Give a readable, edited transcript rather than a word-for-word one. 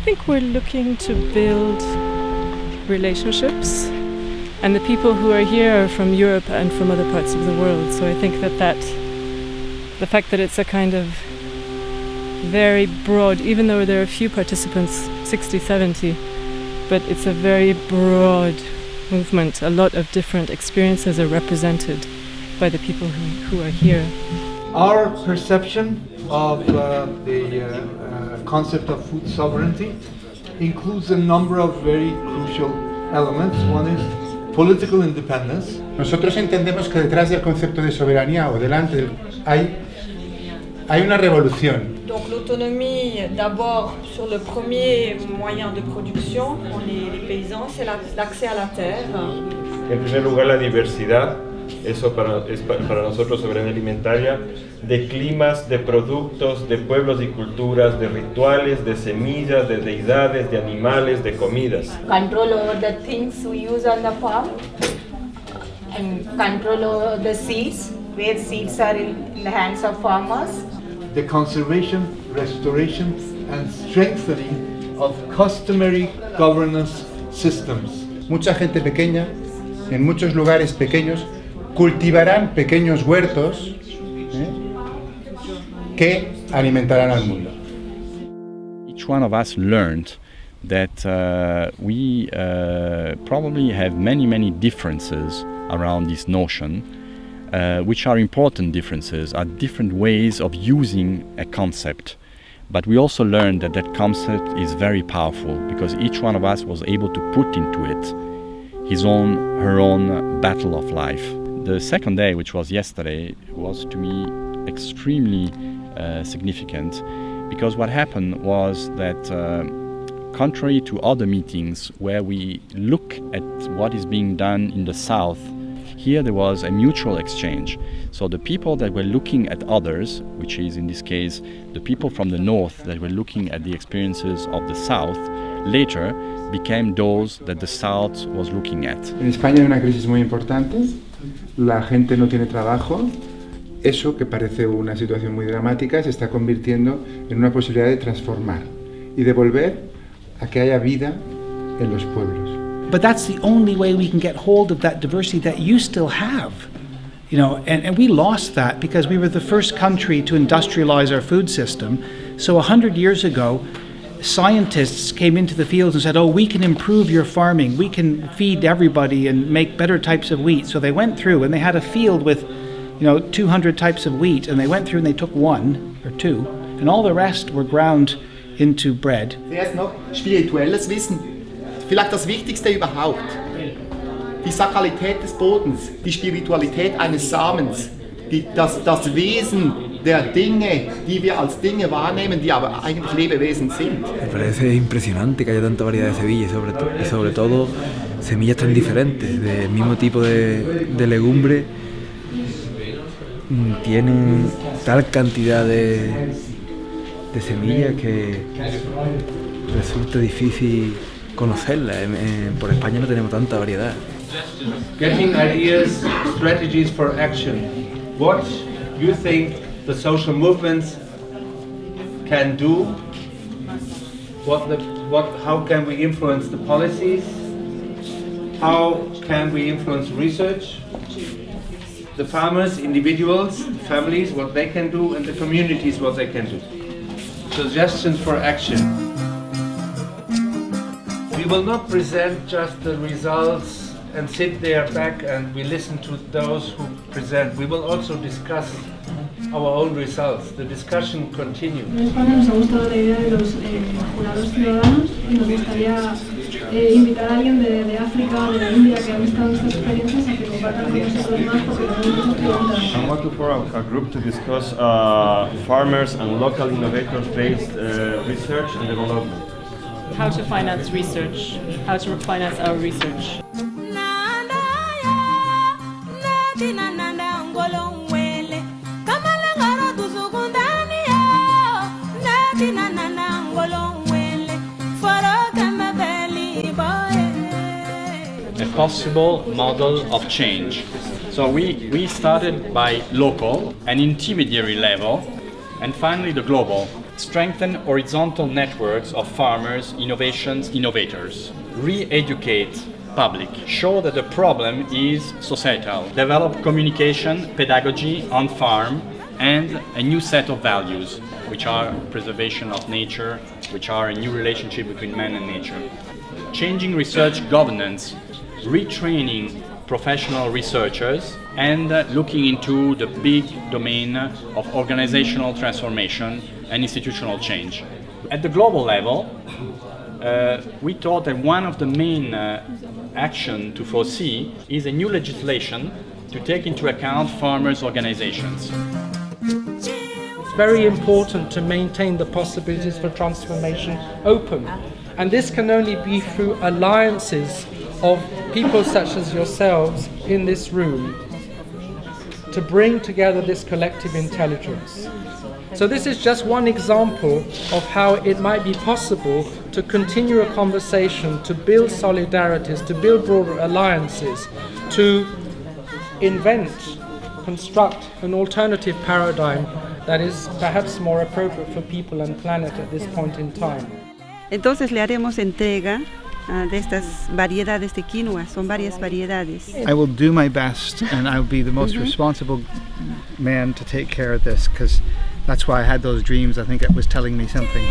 think we're looking to build relationships, and the people who are here are from Europe and from other parts of the world. So I think that the fact that it's a kind of very broad, even though there are a few participants, 60, 70, but it's a very broad movement. A lot of different experiences are represented by the people who are here. Our perception of the concept of food sovereignty includes a number of very crucial elements. One is political independence. Nosotros entendemos que detrás del concepto de soberanía o delante hay una revolución. Donc l'autonomie, d'abord sur le premier moyen de production pour les paysans, c'est l'accès à la terre. En primer lugar, la diversidad, eso es para nosotros soberanía alimentaria, de climas, de productos, de pueblos y culturas, de rituales, de semillas, de deidades, de animales, de comidas. Control over the things we use on the farm and control over the seeds, where seeds are in the hands of farmers. The conservation, restoration and strengthening of customary governance systems. Mucha gente pequeña, en muchos lugares pequeños, cultivarán pequeños huertos que alimentarán al mundo. Each one of us learned that we probably have many differences around this notion, which are important differences, are different ways of using a concept. But we also learned that that concept is very powerful because each one of us was able to put into it her own battle of life. The second day, which was yesterday, was to me extremely significant because what happened was that contrary to other meetings where we look at what is being done in the south, here there was a mutual exchange. So the people that were looking at others, which is in this case the people from the north that were looking at the experiences of the south, later became those that the south was looking at. En España hay una crisis muy importante, la gente no tiene trabajo. Eso, que parece una situación muy dramática, se está convirtiendo en una posibilidad de transformar y de volver a que haya vida en los pueblos. But that's the only way we can get hold of that diversity that you still have. You know, and we lost that because we were the first country to industrialize our food system. So 100 years ago, scientists came into the fields and said, oh, we can improve your farming, we can feed everybody and make better types of wheat. So they went through and they had a field with 200 types of wheat, and they went through and they took one or two, and all the rest were ground into bread. Zuerst noch spirituelles Wissen, vielleicht das Wichtigste überhaupt. Die Sakralität des Bodens, die Spiritualität eines Samens, das Wesen der Dinge, die wir als Dinge wahrnehmen, die aber eigentlich Lebewesen sind. Me parece impresionante que haya tanta variedad de semillas y sobre todo semillas tan diferentes, del mismo tipo de legumbre. Tienen tal cantidad de semillas que resulta difícil conocerlas. Por España no tenemos tanta variedad. Getting ideas, strategies for action. What you think the social movements can do? How can we influence the policies? How can we influence research? The farmers, individuals, families, what they can do, and the communities, what they can do. Suggestions for action. We will not present just the results and sit there back and we listen to those who present. We will also discuss our own results. The discussion continues. En España nos ha gustado la idea de los jurados ciudadanos y nos gustaría invitar a alguien de África o de la India que ha visto estas experiencias a que compartan con nosotros más porque tenemos muchas preguntas. I want to form a group to discuss farmers and local innovators-based research and development. How to finance research, how to finance our research. A possible model of change. So we started by local, an intermediary level, and finally the global. strengthen horizontal networks of farmers, innovators, re-educate public, show that the problem is societal, develop communication, pedagogy on farm, and a new set of values, which are preservation of nature, which are a new relationship between man and nature. Changing research governance, retraining professional researchers, and looking into the big domain of organizational transformation and institutional change. At the global level, we thought that one of the main action to foresee is a new legislation to take into account farmers' organizations. It's very important to maintain the possibilities for transformation open, and this can only be through alliances of people such as yourselves in this room to bring together this collective intelligence. So this is just one example of how it might be possible to continue a conversation, to build solidarities, to build broader alliances, to invent, construct an alternative paradigm that is perhaps more appropriate for people and planet at this point in time. Entonces le haremos entrega de estas variedades de quinoa, son varias variedades. I will do my best, and I will be the most responsible man to take care of this, because that's why I had those dreams. I think it was telling me something.